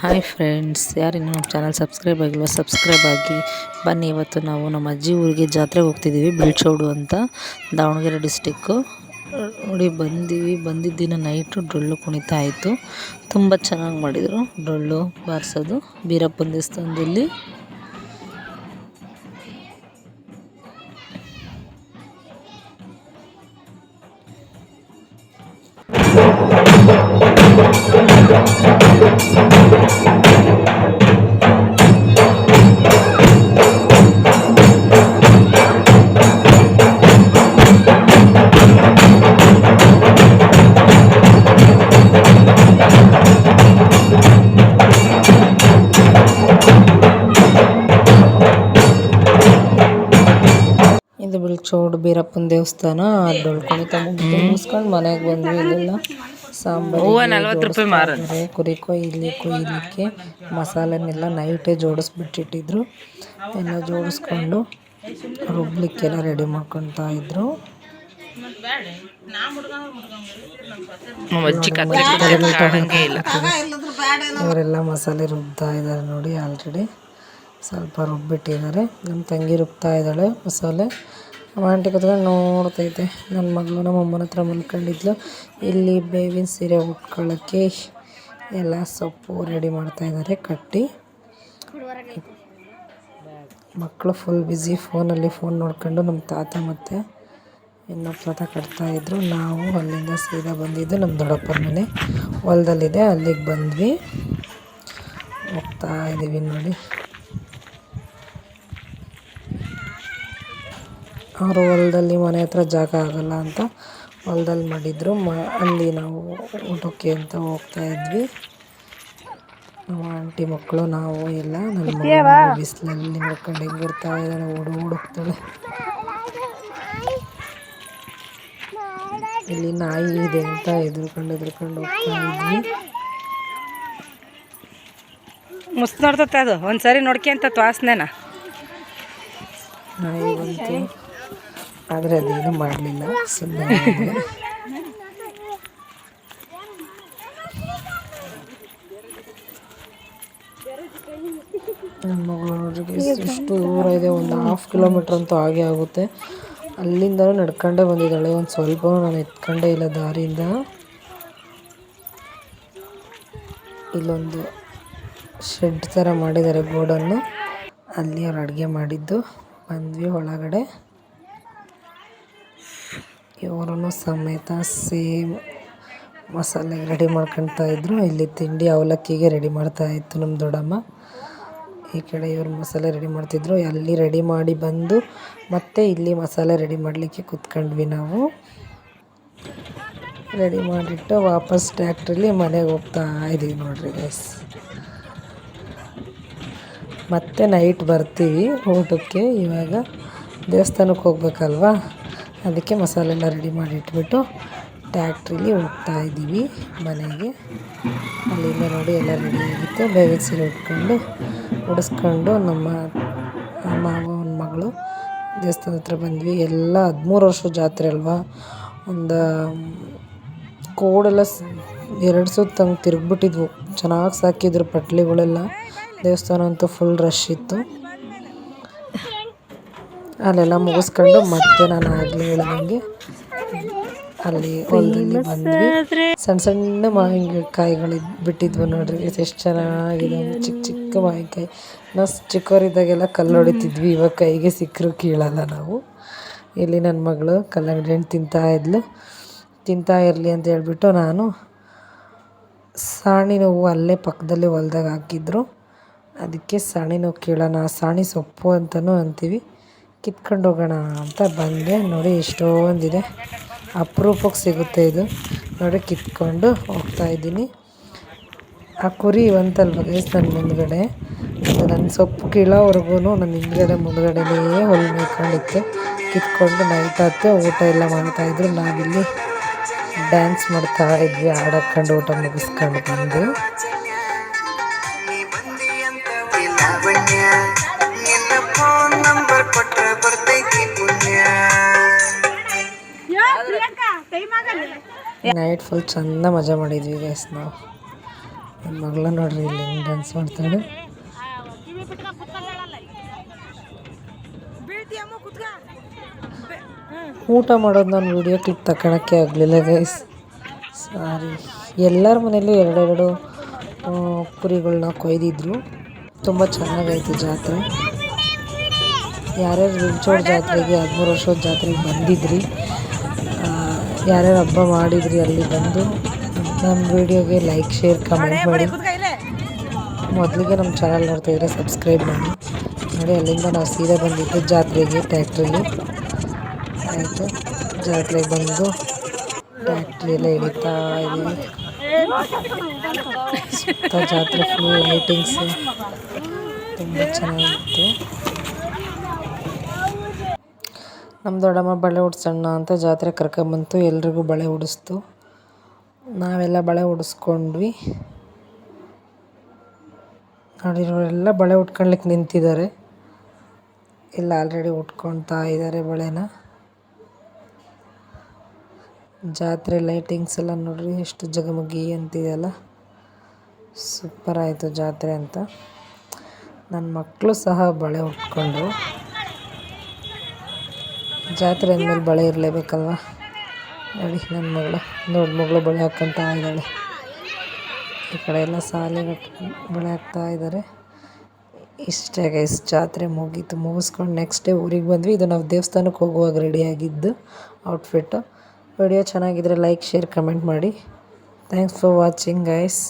Hi friends, ಯಾರಿನ್ನೂ ನಮ್ಮ channel subscribe ಆಗಿಲ್ವ subscribe ಆಗಿ. ಬನ್ನಿ, ಇವತ್ತು ನಾವು ನಮ್ಮ ಅಜ್ಜಿ ಊರಿಗೆ ಜಾತ್ರೆಗೆ ಹೋಗ್ತಿದ್ದೀವಿ. ಬೆಳ್ಚೋಡು ಅಂತ, ದಾವಣಗೆರೆ ಡಿಸ್ಟಿಕ್ಕು. ನೋಡಿ ಬಂದಿದ್ದ ದಿನ ನೈಟು ಡೊಳ್ಳು ಕುಣಿತ ಆಯಿತು. ತುಂಬ ಚೆನ್ನಾಗಿ ಮಾಡಿದರು ಡೊಳ್ಳು ಬಾರಿಸೋದು ಬೀರಪ್ಪನ ದೇವಸ್ಥಾನದಲ್ಲಿ. ಇದು ಬೆಳ್ಚೋಡು ಬೀರಪ್ಪನ ದೇವಸ್ಥಾನ. ಡೊಳ್ಳು ಕುಣಿತ ಮುಗಿಸ್ಕೊಂಡು ಮನೆಗೆ ಬಂದ್ವಿ. ಇಲ್ಲೆಲ್ಲ ಸಾಂಬಾರು ಕುರಿ ಕೊಯ್ಲಿಕ್ಕೆ ಮಸಾಲೆನೆಲ್ಲ ನೈಟೇ ಜೋಡಿಸ್ಬಿಟ್ಟಿಟ್ಟಿದ್ರು. ಎಲ್ಲ ಜೋಡಿಸ್ಕೊಂಡು ರುಬ್ಲಿಕ್ಕೆಲ್ಲ ರೆಡಿ ಮಾಡ್ಕೊತಾ ಇದ್ರು. ಇವರೆಲ್ಲ ಮಸಾಲೆ ರುಬ್ತಾ ಇದ್ದಾರೆ ನೋಡಿ. ಆಲ್ರೆಡಿ ಸ್ವಲ್ಪ ರುಬ್ಬಿಟ್ಟಿದ್ದಾರೆ. ನಮ್ಮ ತಂಗಿ ರುಬ್ತಾ ಇದ್ದಾಳೆ ಮಸಾಲೆ. ಆಂಟಿ ಕೂತ್ಕೊಂಡು ನೋಡ್ತೈತೆ. ನನ್ನ ಮಗಳು ನಮ್ಮ ಅಮ್ಮನ ಹತ್ರ ಮಲ್ಕೊಂಡಿದ್ಲು. ಇಲ್ಲಿ ಬೇವಿನ ಸೀರೆ ಉಟ್ಕೊಳ್ಳೋಕ್ಕೆ ಎಲ್ಲ ಸೊಪ್ಪು ರೆಡಿ ಮಾಡ್ತಾ ಇದ್ದಾರೆ ಕಟ್ಟಿ. ಮಕ್ಕಳು ಫುಲ್ ಬ್ಯುಸಿ ಫೋನಲ್ಲಿ ಫೋನ್ ನೋಡ್ಕೊಂಡು. ನಮ್ಮ ತಾತ ಮತ್ತು ಇನ್ನೊಬ್ಬ ತಾತ ಕಟ್ತಾಯಿದ್ರು. ನಾವು ಅಲ್ಲಿಂದ ಸೀದಾ ಬಂದಿದ್ದು ನಮ್ಮ ದೊಡ್ಡಪ್ಪನ ಮನೆ ಹೊಲದಲ್ಲಿದೆ, ಅಲ್ಲಿಗೆ ಬಂದ್ವಿ. ಹೋಗ್ತಾ ಇದ್ದೀವಿ ನೋಡಿ. ಅವರು ಹೊಲದಲ್ಲಿ ಮನೆ ಹತ್ರ ಜಾಗ ಆಗಲ್ಲ ಅಂತ ಹೊಲದಲ್ಲಿ ಮಾಡಿದ್ರು. ಅಲ್ಲಿ ನಾವು ಊಟಕ್ಕೆ ಅಂತ ಹೋಗ್ತಾ ಇದ್ವಿ. ನಮ್ಮ ಆಂಟಿ ಮಕ್ಕಳು ನಾವು ಎಲ್ಲ. ನನ್ನ ಮಗಳು ಬಿಸಿಲಲ್ಲಿ ನೋಡ್ಕೊಂಡು ಹೆಂಗಿರ್ತಾ ಇದ್ದಾಳೆ, ಓಡೋಗ್ತಾಳೆ. ಇಲ್ಲಿ ನಾಯಿ ಇದೆ ಅಂತ ಎದ್ರುಕೊಂಡು ಹೋಗ್ತಾ ಇದ್ವಿ. ಮುಸ್ತು ನೋಡ್ತತ್ತೆ ಅದು ಒಂದ್ಸರಿ ನೋಡ್ಕೊಂತ ವಾಸನೆನ ನಾಯಿ ಬಂತು, ಆದರೆ ಅದೇನು ಮಾಡಲಿಲ್ಲ, ಸುಮ್ಮನೆ. ನನ್ನ ಮಗಳು ನೋಡ್ರಿ ಎಷ್ಟು ದೂರ ಇದೆ, ಒಂದು 1/2 ಕಿಲೋಮೀಟ್ರ್ ಅಂತೂ ಹಾಗೆ ಆಗುತ್ತೆ. ಅಲ್ಲಿಂದಲೂ ನಡ್ಕೊಂಡೇ ಬಂದಿದ್ದಾಳೆ. ಒಂದು ಸ್ವಲ್ಪ ನಾನು ಎತ್ಕೊಂಡೇ ಇಲ್ಲ ದಾರಿಯಿಂದ. ಇಲ್ಲೊಂದು ಶೆಡ್ ಥರ ಮಾಡಿದ್ದಾರೆ ಗೋಡನ್ನು, ಅಲ್ಲಿ ಅವ್ರು ಅಡುಗೆ ಮಾಡಿದ್ದು. ಬಂದ್ವಿ ಒಳಗಡೆ. ಇವರು ಸಮೇತ ಸೇಮ್ ಮಸಾಲೆ ರೆಡಿ ಮಾಡ್ಕೊಳ್ತಾ ಇದ್ರು. ಇಲ್ಲಿ ತಿಂಡಿ ಅವಲಕ್ಕಿಗೆ ರೆಡಿ ಮಾಡ್ತಾ ಇತ್ತು ನಮ್ಮ ದೊಡ್ಡಮ್ಮ. ಈ ಕಡೆ ಇವರು ಮಸಾಲೆ ರೆಡಿ ಮಾಡ್ತಿದ್ರು. ಅಲ್ಲಿ ರೆಡಿ ಮಾಡಿ ಬಂದು ಮತ್ತೆ ಇಲ್ಲಿ ಮಸಾಲೆ ರೆಡಿ ಮಾಡಲಿಕ್ಕೆ ಕೂತ್ಕೊಂಡ್ವಿ ನಾವು. ರೆಡಿ ಮಾಡಿಟ್ಟು ವಾಪಸ್ ಟ್ಯಾಕ್ಟ್ರಲ್ಲಿ ಮನೆಗೆ ಹೋಗ್ತಾ ಇದ್ದೀವಿ ನೋಡ್ರಿ ಗೈಸ್. ಮತ್ತೆ ನೈಟ್ ಬರ್ತೀವಿ ಊಟಕ್ಕೆ. ಇವಾಗ ದೇವಸ್ಥಾನಕ್ಕೆ ಹೋಗ್ಬೇಕಲ್ವಾ, ಅದಕ್ಕೆ ಮಸಾಲೆ ಎಲ್ಲ ರೆಡಿ ಮಾಡಿ ಇಟ್ಬಿಟ್ಟು ಟ್ಯಾಕ್ಟ್ರಿಲಿ ಹೋಗ್ತಾ ಇದ್ದೀವಿ ಮನೆಗೆ. ಅಲ್ಲಿಂದ ನೋಡಿ ಎಲ್ಲ ರೆಡಿ ಆಗಿತ್ತು. ಬೇವಿನ ಸೀರೆ ಉಡಿಸ್ಕೊಂಡು ನಮ್ಮ ಮಾವನ ಮಗಳು ದೇವಸ್ಥಾನದ ಹತ್ರ ಬಂದ್ವಿ. ಎಲ್ಲ 13 ವರ್ಷದ ಜಾತ್ರೆ ಅಲ್ವಾ, ಒಂದು ಕೋಡೆಲ್ಲ 2 ಸುತ್ತು ಹಂಗೆ ತಿರುಗಿಬಿಟ್ಟಿದ್ವು. ಚೆನ್ನಾಗಿ ಸಾಕಿದ್ರು ಪಟ್ಲಿಗಳೆಲ್ಲ. ದೇವಸ್ಥಾನ ಅಂತೂ ಫುಲ್ ರಶ್ ಇತ್ತು. ಅಲ್ಲೆಲ್ಲ ಮುಗಿಸ್ಕೊಂಡು ಮತ್ತೆ ನಾನು ಆಗಲೇ ಹೇಳ್ದಂಗೆ ಅಲ್ಲಿ ಹೊಲದಲ್ಲಿ ಬಂದ್ವಿ. ಸಣ್ಣ ಮಾವಿನಕಾಯಿಗಳು ಬಿಟ್ಟಿದ್ವು ನೋಡ್ರಿ, ಎಷ್ಟು ಚೆನ್ನಾಗಿದೆ. ಚಿಕ್ಕ ಮಾವಿನಕಾಯಿ. ನಾವು ಚಿಕ್ಕವರಿದ್ದಾಗೆಲ್ಲ ಕಲ್ಲು ಹೊಡಿತಿದ್ವಿ, ಇವಾಗ ಕೈಗೆ ಸಿಕ್ಕರು ಕೀಳಲ್ಲ ನಾವು. ಇಲ್ಲಿ ನನ್ನ ಮಗಳು ಕಲ್ಲಂಗಡಿ ಹಣ್ಣು ತಿಂತಾ ಇರಲಿ ಅಂತ ಹೇಳ್ಬಿಟ್ಟು ನಾನು ಸಾಣಿ ನೋವು ಅಲ್ಲೇ ಪಕ್ಕದಲ್ಲಿ ಹೊಲ್ದಾಗ ಹಾಕಿದ್ರು. ಅದಕ್ಕೆ ಸಾಣಿ ನೋವು ಕೀಳೋಣ, ಸಾಣಿ ಸೊಪ್ಪು ಅಂತಲೂ ಅಂತೀವಿ, ಕಿತ್ಕೊಂಡು ಹೋಗೋಣ ಅಂತ ಬಂದೆ. ನೋಡಿ ಎಷ್ಟೊಂದಿದೆ, ಅಪರೂಪಕ್ಕೆ ಸಿಗುತ್ತೆ ಇದು. ನೋಡಿ ಕಿತ್ಕೊಂಡು ಹೋಗ್ತಾ ಇದ್ದೀನಿ. ಆ ಕುರಿ ಒಂತಲ್ವ ಗೈಸ್ ನನ್ನ ಮುಂದ್ಗಡೆ, ನನ್ನ ಸೊಪ್ಪು ಕೀಳೋವರೆಗೂ ನನ್ನ ಮುಂದ್ಗಡೆನೇ ಹೊಲ್ ಮೇಯ್ಕೊಂಡಿತ್ತು. ಕಿತ್ಕೊಂಡು ನೈಟ್ ಆಯ್ತು, ಊಟ ಎಲ್ಲ ಮಾಡ್ತಾಯಿದ್ರು. ನಾವಿಲ್ಲಿ ಡ್ಯಾನ್ಸ್ ಮಾಡ್ತಾ ಇದ್ವಿ, ಹಾಡಾಕೊಂಡು ಊಟ ಮುಗಿಸ್ಕೊಂಡು ಬಂದು. ನೈಟ್ ಫುಲ್ ಚಂದ ಮಜಾ ಮಾಡಿದ್ವಿ ಗೈಸ್ ನಾವು. ನನ್ನ ಮಗಳ ನೋಡ್ರಿ ಇಲ್ಲಿ ಹೆಂಗೆ ಡ್ಯಾನ್ಸ್ ಮಾಡ್ತಾಳೆ. ಊಟ ಮಾಡೋದು ನಾನು ವೀಡಿಯೋ ಕ್ಲಿಪ್ ತಗೊಳಕ್ಕೆ ಆಗಲಿಲ್ಲ ಗೈಸ್, ಸಾರಿ. ಎಲ್ಲರ ಮನೆಯಲ್ಲೂ ಎರಡೆರಡು ಕುರಿಗಳನ್ನ ಕೊಯ್ದಿದ್ರು. ತುಂಬ ಚೆನ್ನಾಗಾಯಿತು ಜಾತ್ರೆ. ಯಾರ್ಯಾರು ವಿಂಚೋಳ ಜಾತ್ರೆಗೆ 13 ವರ್ಷದ ಜಾತ್ರೆಗೆ ಬಂದಿದ್ರಿ, ಯಾರ್ಯಾರು ಹಬ್ಬ ಮಾಡಿದ್ರಿ ಅಲ್ಲಿ ಬಂದು ನಮ್ಮ ವೀಡಿಯೋಗೆ ಲೈಕ್ ಶೇರ್ ಕಮೆಂಟ್ ಮಾಡಿ. ಮೊದಲಿಗೆ ನಮ್ಮ ಚಾನಲ್ ನೋಡ್ತಾಯಿದ್ರೆ ಸಬ್ಸ್ಕ್ರೈಬ್ ಮಾಡಿ. ನೋಡಿ ಅಲ್ಲಿಂದ ನಾವು ಸೀದಾ ಬಂದಿದ್ದು ಜಾತ್ರೆಗೆ ಟ್ಯಾಕ್ಟ್ರಲ್ಲಿ. ಆಯಿತು, ಜಾತ್ರೆಗೆ ಬಂದು ಟ್ಯಾಕ್ಟ್ರಿ ಎಲ್ಲ ಹಿಡಿತಾ ಇದ್ದೀವಿ. ಸುತ್ತ ಜಾತ್ರೆ ಫುಲ್ ಲೈಟಿಂಗ್ಸು ತುಂಬ ಚೆನ್ನಾಗಿತ್ತು. ನಮ್ಮ ದೊಡ್ಡಮ್ಮ ಬಳೆ ಉಡ್ಸೋಣ ಅಂತ ಜಾತ್ರೆ ಕರ್ಕೊಂಬಂತು, ಎಲ್ರಿಗೂ ಬಳೆ ಉಡಿಸ್ತು. ನಾವೆಲ್ಲ ಬಳೆ ಉಡಿಸ್ಕೊಂಡ್ವಿ. ನೋಡಿ ಇವರೆಲ್ಲ ಬಳೆ ಉಟ್ಕೊಳ್ಲಿಕ್ಕೆ ನಿಂತಿದ್ದಾರೆ. ಎಲ್ಲ ಆಲ್ರೆಡಿ ಉಟ್ಕೊಳ್ತಾ ಇದ್ದಾರೆ ಬಳೆನ. ಜಾತ್ರೆ ಲೈಟಿಂಗ್ಸ್ ಎಲ್ಲ ನೋಡ್ರಿ ಎಷ್ಟು ಜಗಮಗಿ ಅಂತಿದೆಯಲ್ಲ, ಸೂಪರ್ ಆಯಿತು ಜಾತ್ರೆ ಅಂತ. ನನ್ನ ಮಕ್ಕಳು ಸಹ ಬಳೆ ಉಟ್ಕೊಂಡ್ರು. ಜಾತ್ರೆ ಅಂದಮೇಲೆ ಬಳೆ ಇರಲೇಬೇಕಲ್ವ. ನೋಡಿ ನನ್ನ ದೊಡ್ಡ ಮಗಳು ಬಳೆ ಹಾಕ್ಕೊತಾ ಇದ್ದಾಳೆ. ಈ ಕಡೆ ಎಲ್ಲ ಸಾಲಿಗೆ ಬಳೆ ಹಾಕ್ತಾ ಇದ್ದಾರೆ. ಇಷ್ಟೇ ಗೈಸ್, ಜಾತ್ರೆ ಮುಗಿಸ್ಕೊಂಡು ನೆಕ್ಸ್ಟ್ ಡೇ ಊರಿಗೆ ಬಂದ್ವಿ. ಇದು ನಾವು ದೇವಸ್ಥಾನಕ್ಕೆ ಹೋಗುವಾಗ ರೆಡಿಯಾಗಿದ್ದು ಔಟ್ಫಿಟ್ಟು. ವಿಡಿಯೋ ಚೆನ್ನಾಗಿದ್ದರೆ ಲೈಕ್ ಶೇರ್ ಕಮೆಂಟ್ ಮಾಡಿ. Thanks for watching guys.